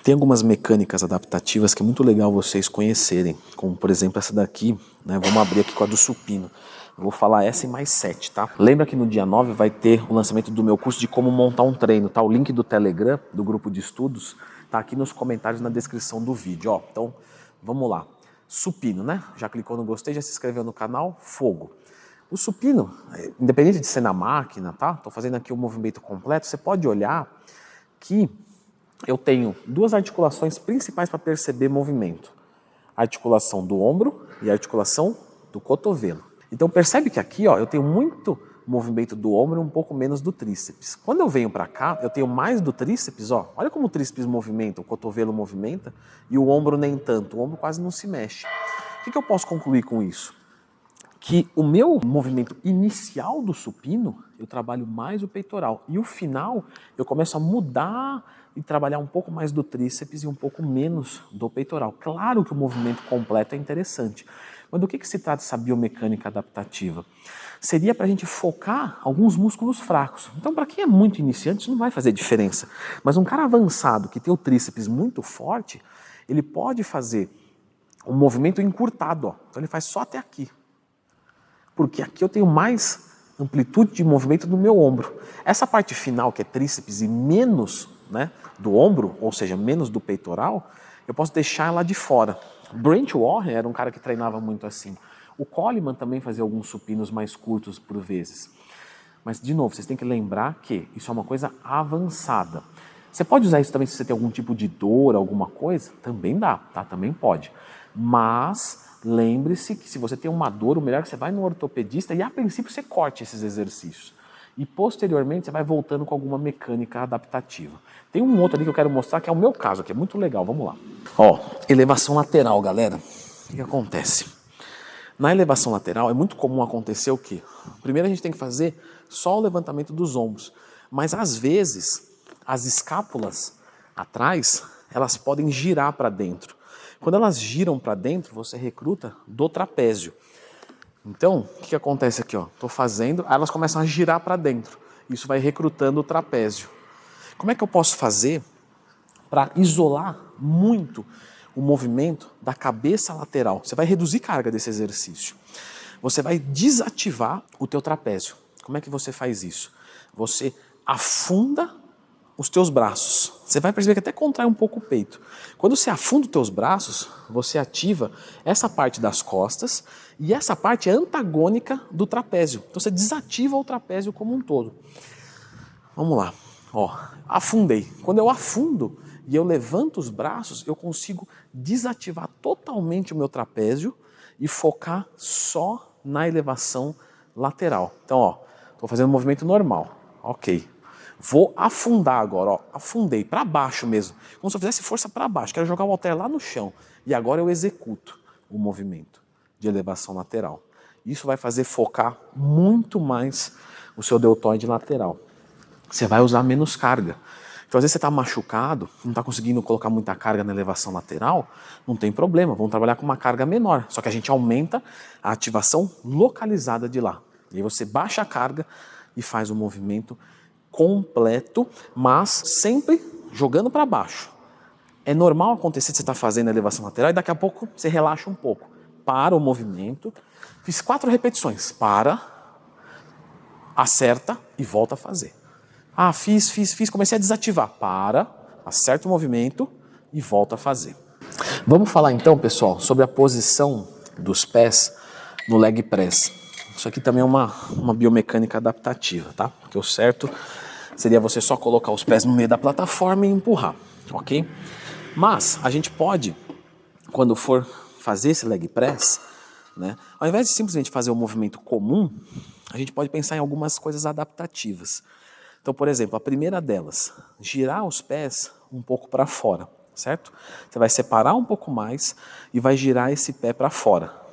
Tem algumas mecânicas adaptativas que é muito legal vocês conhecerem, como por exemplo essa daqui, né? Vamos abrir aqui com a do supino. Eu vou falar essa e mais 7, tá? Lembra que no dia 9 vai ter o lançamento do meu curso de como montar um treino, tá? O link do Telegram, do grupo de estudos, tá aqui nos comentários na descrição do vídeo, ó. Então, vamos lá. Supino, né? Já clicou no gostei, já se inscreveu no canal, fogo. O supino, independente de ser na máquina, tá? Tô fazendo aqui o movimento completo, você pode olhar que eu tenho duas articulações principais para perceber movimento. A articulação do ombro e a articulação do cotovelo. Então percebe que aqui, ó, eu tenho muito movimento do ombro e um pouco menos do tríceps. Quando eu venho para cá, eu tenho mais do tríceps, ó. Olha como o tríceps movimenta, o cotovelo movimenta e o ombro nem tanto. O ombro quase não se mexe. O que eu posso concluir com isso? Que o meu movimento inicial do supino, eu trabalho mais o peitoral. E o final, eu começo a mudar e trabalhar um pouco mais do tríceps e um pouco menos do peitoral. Claro que o movimento completo é interessante. Mas do que se trata essa biomecânica adaptativa? Seria para a gente focar alguns músculos fracos. Então, para quem é muito iniciante, isso não vai fazer diferença. Mas um cara avançado, que tem o tríceps muito forte, ele pode fazer um movimento encurtado. Ó. Então, ele faz só até aqui. Porque aqui eu tenho mais amplitude de movimento no meu ombro. Essa parte final, que é tríceps e menos, né, do ombro, ou seja, menos do peitoral, eu posso deixar ela de fora. Brent Warren era um cara que treinava muito assim. O Coleman também fazia alguns supinos mais curtos por vezes. Mas, de novo, vocês têm que lembrar que isso é uma coisa avançada. Você pode usar isso também se você tem algum tipo de dor, alguma coisa? Também dá, tá? Também pode. Mas lembre-se que se você tem uma dor, o melhor é que você vai no ortopedista e a princípio você corte esses exercícios. E posteriormente você vai voltando com alguma mecânica adaptativa. Tem um outro ali que eu quero mostrar que é o meu caso, que é muito legal, vamos lá. Ó, elevação lateral, galera. O que acontece? Na elevação lateral é muito comum acontecer o quê? Primeiro a gente tem que fazer só o levantamento dos ombros. Mas às vezes as escápulas atrás, elas podem girar para dentro. Quando elas giram para dentro, você recruta do trapézio. Então, o que acontece aqui? Estou fazendo, aí elas começam a girar para dentro. Isso vai recrutando o trapézio. Como é que eu posso fazer para isolar muito o movimento da cabeça lateral? Você vai reduzir carga desse exercício. Você vai desativar o teu trapézio. Como é que você faz isso? Você afunda os teus braços. Você vai perceber que até contrai um pouco o peito. Quando você afunda os teus braços, você ativa essa parte das costas e essa parte é antagônica do trapézio. Então você desativa o trapézio como um todo. Vamos lá. Ó, afundei. Quando eu afundo e eu levanto os braços, eu consigo desativar totalmente o meu trapézio e focar só na elevação lateral. Então, ó, estou fazendo um movimento normal. Ok. Vou afundar agora, ó, afundei para baixo mesmo, como se eu fizesse força para baixo, quero jogar o halter lá no chão e agora eu executo o movimento de elevação lateral. Isso vai fazer focar muito mais o seu deltoide lateral. Você vai usar menos carga. Então às vezes você está machucado, não está conseguindo colocar muita carga na elevação lateral, não tem problema, vamos trabalhar com uma carga menor, só que a gente aumenta a ativação localizada de lá. E aí você baixa a carga e faz o movimento completo, mas sempre jogando para baixo. É normal acontecer de você estar fazendo a elevação lateral e daqui a pouco você relaxa um pouco. Para o movimento. Fiz 4 repetições. Para, acerta e volta a fazer. Ah, fiz, comecei a desativar. Para, acerta o movimento e volta a fazer. Vamos falar então, pessoal, sobre a posição dos pés no leg press. Isso aqui também é uma biomecânica adaptativa, tá? Porque o certo seria você só colocar os pés no meio da plataforma e empurrar, ok? Mas a gente pode, quando for fazer esse leg press, né, ao invés de simplesmente fazer um movimento comum, a gente pode pensar em algumas coisas adaptativas. Então, por exemplo, a primeira delas, girar os pés um pouco para fora, certo? Você vai separar um pouco mais e vai girar esse pé para fora.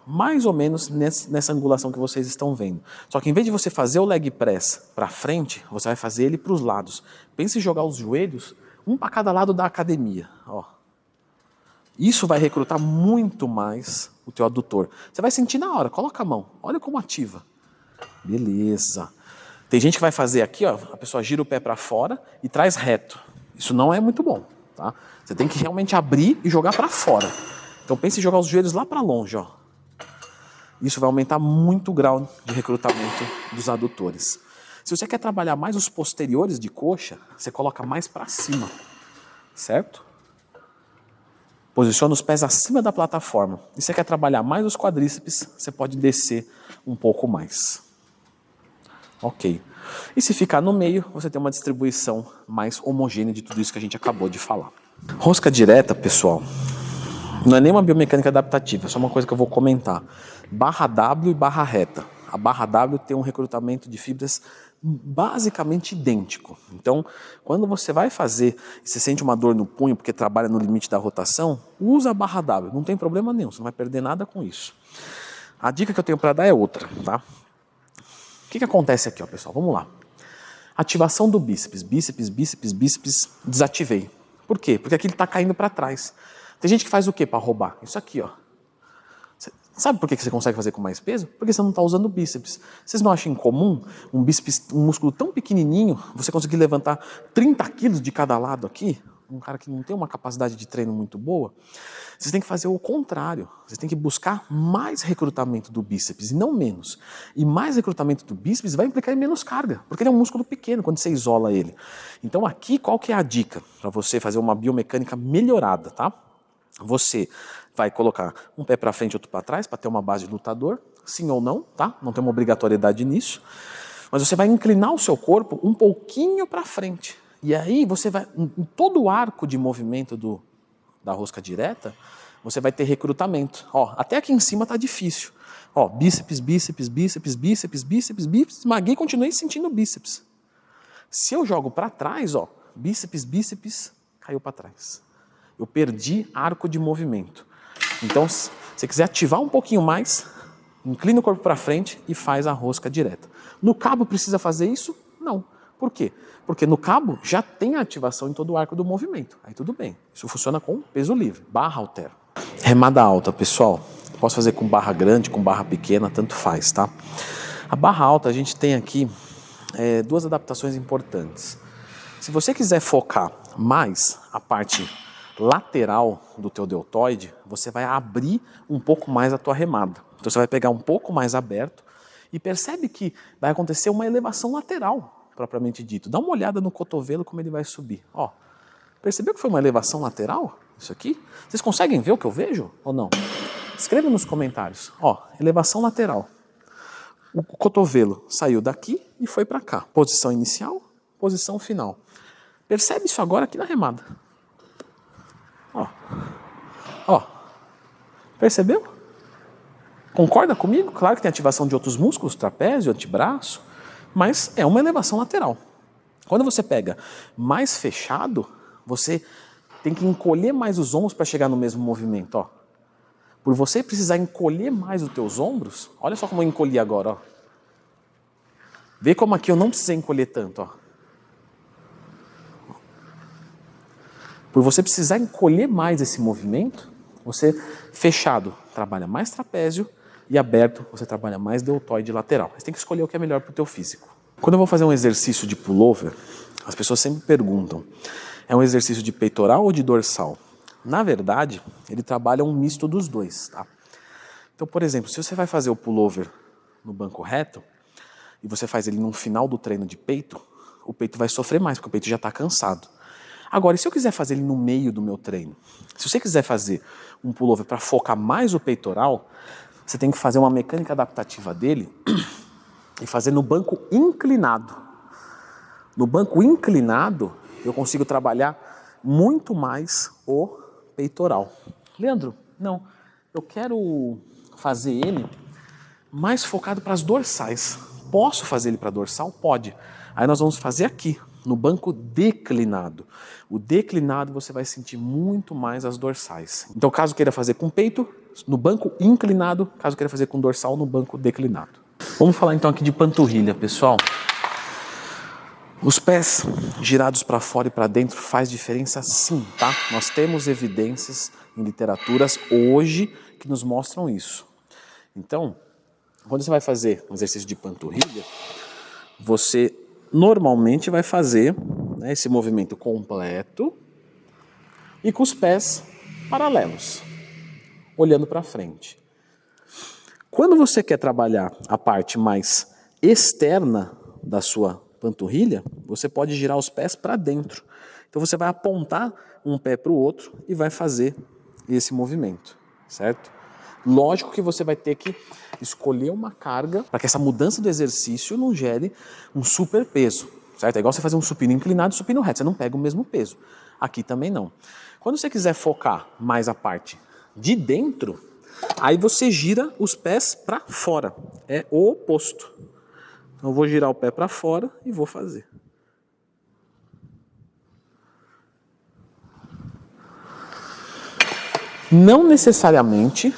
Mais ou menos nessa angulação que vocês estão vendo. Só que em vez de você fazer o leg press para frente, você vai fazer ele para os lados. Pense em jogar os joelhos, um para cada lado da academia. Ó. Isso vai recrutar muito mais o teu adutor. Você vai sentir na hora, coloca a mão, olha como ativa. Beleza. Tem gente que vai fazer aqui, ó, a pessoa gira o pé para fora e traz reto. Isso não é muito bom. tá? Você tem que realmente abrir e jogar para fora. Então pense em jogar os joelhos lá para longe, ó. Isso vai aumentar muito o grau de recrutamento dos adutores. Se você quer trabalhar mais os posteriores de coxa, você coloca mais para cima, certo? Posiciona os pés acima da plataforma. E se você quer trabalhar mais os quadríceps, você pode descer um pouco mais. Ok. E se ficar no meio, você tem uma distribuição mais homogênea de tudo isso que a gente acabou de falar. Rosca direta, pessoal, não é nem uma biomecânica adaptativa, é só uma coisa que eu vou comentar. Barra W e barra reta. A barra W tem um recrutamento de fibras basicamente idêntico. Então, quando você vai fazer e você sente uma dor no punho porque trabalha no limite da rotação, usa a barra W, não tem problema nenhum, você não vai perder nada com isso. A dica que eu tenho para dar é outra, tá? O que acontece aqui, ó, pessoal? Vamos lá. Ativação do bíceps, bíceps, desativei. Por quê? Porque aqui ele está caindo para trás. Tem gente que faz o quê para roubar? Isso aqui, ó. Sabe por que você consegue fazer com mais peso? Porque você não está usando o bíceps. Vocês não acham incomum um bíceps, um músculo tão pequenininho, você conseguir levantar 30 quilos de cada lado aqui? Um cara que não tem uma capacidade de treino muito boa. Vocês têm que fazer o contrário. Vocês têm que buscar mais recrutamento do bíceps e não menos. E mais recrutamento do bíceps vai implicar em menos carga, porque ele é um músculo pequeno quando você isola ele. Então aqui, qual que é a dica para você fazer uma biomecânica melhorada, tá? Você vai colocar um pé para frente e outro para trás para ter uma base de lutador, sim ou não, tá? Não tem uma obrigatoriedade nisso. Mas você vai inclinar o seu corpo um pouquinho para frente. E aí você vai, em todo o arco de movimento da rosca direta, você vai ter recrutamento. Ó, até aqui em cima tá difícil. Ó, bíceps, esmaguei e continuei sentindo bíceps. Se eu jogo para trás, ó, bíceps, caiu para trás. Eu perdi arco de movimento. Então, se você quiser ativar um pouquinho mais, inclina o corpo para frente e faz a rosca direta. No cabo precisa fazer isso? Não. Por quê? Porque no cabo já tem a ativação em todo o arco do movimento. Aí tudo bem. Isso funciona com peso livre, barra halter. Remada alta, pessoal. Posso fazer com barra grande, com barra pequena, tanto faz, tá? A barra alta a gente tem aqui duas adaptações importantes. Se você quiser focar mais a parte lateral do teu deltoide, você vai abrir um pouco mais a tua remada. Então você vai pegar um pouco mais aberto e percebe que vai acontecer uma elevação lateral, propriamente dito. Dá uma olhada no cotovelo como ele vai subir. Ó, percebeu que foi uma elevação lateral? Isso aqui? Vocês conseguem ver o que eu vejo ou não? Escreva nos comentários. Ó, elevação lateral. O cotovelo saiu daqui e foi para cá. Posição inicial, posição final. Percebe isso agora aqui na remada. Ó, percebeu? Concorda comigo? Claro que tem ativação de outros músculos, trapézio, antebraço, mas é uma elevação lateral. Quando você pega mais fechado, você tem que encolher mais os ombros para chegar no mesmo movimento, ó. Por você precisar encolher mais os teus ombros, olha só como eu encolhi agora, ó. Vê como aqui eu não precisei encolher tanto, ó. Por você precisar encolher mais esse movimento, você fechado trabalha mais trapézio e aberto você trabalha mais deltoide lateral. Você tem que escolher o que é melhor para o teu físico. Quando eu vou fazer um exercício de pullover, as pessoas sempre perguntam, é um exercício de peitoral ou de dorsal? Na verdade, ele trabalha um misto dos dois, tá? Então, por exemplo, se você vai fazer o pullover no banco reto e você faz ele no final do treino de peito, o peito vai sofrer mais, porque o peito já está cansado. Agora, e se eu quiser fazer ele no meio do meu treino? Se você quiser fazer um pullover para focar mais o peitoral, você tem que fazer uma mecânica adaptativa dele e fazer no banco inclinado. No banco inclinado, eu consigo trabalhar muito mais o peitoral. Leandro, não, eu quero fazer ele mais focado para as dorsais. Posso fazer ele para dorsal? Pode. Aí nós vamos fazer aqui, no banco declinado. O declinado você vai sentir muito mais as dorsais. Então, caso queira fazer com peito, no banco inclinado, caso queira fazer com dorsal, no banco declinado. Vamos falar então aqui de panturrilha, pessoal. Os pés girados para fora e para dentro faz diferença sim, tá? Nós temos evidências em literaturas hoje que nos mostram isso. Então, quando você vai fazer um exercício de panturrilha, você normalmente vai fazer, né, esse movimento completo e com os pés paralelos, olhando para frente. Quando você quer trabalhar a parte mais externa da sua panturrilha, você pode girar os pés para dentro. Então você vai apontar um pé para o outro e vai fazer esse movimento, certo? Lógico que você vai ter que escolher uma carga para que essa mudança do exercício não gere um super peso, certo? É igual você fazer um supino inclinado e supino reto, você não pega o mesmo peso. Aqui também não. Quando você quiser focar mais a parte de dentro, aí você gira os pés para fora, é o oposto. Então eu vou girar o pé para fora e vou fazer. Não necessariamente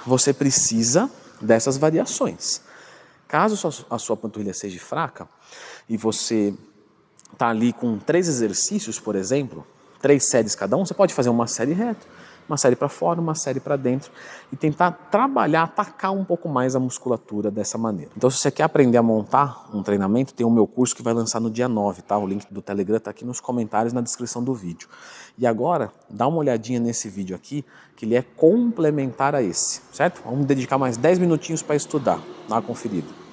você precisa dessas variações. Caso a sua panturrilha seja fraca e você está ali com 3 exercícios, por exemplo, 3 séries cada um, você pode fazer uma série reta, uma série para fora, uma série para dentro e tentar trabalhar, atacar um pouco mais a musculatura dessa maneira. Então, se você quer aprender a montar um treinamento, tem o meu curso que vai lançar no dia 9, tá? O link do Telegram está aqui nos comentários, na descrição do vídeo. E agora, dá uma olhadinha nesse vídeo aqui, que ele é complementar a esse, certo? Vamos dedicar mais 10 minutinhos para estudar, dá uma conferida.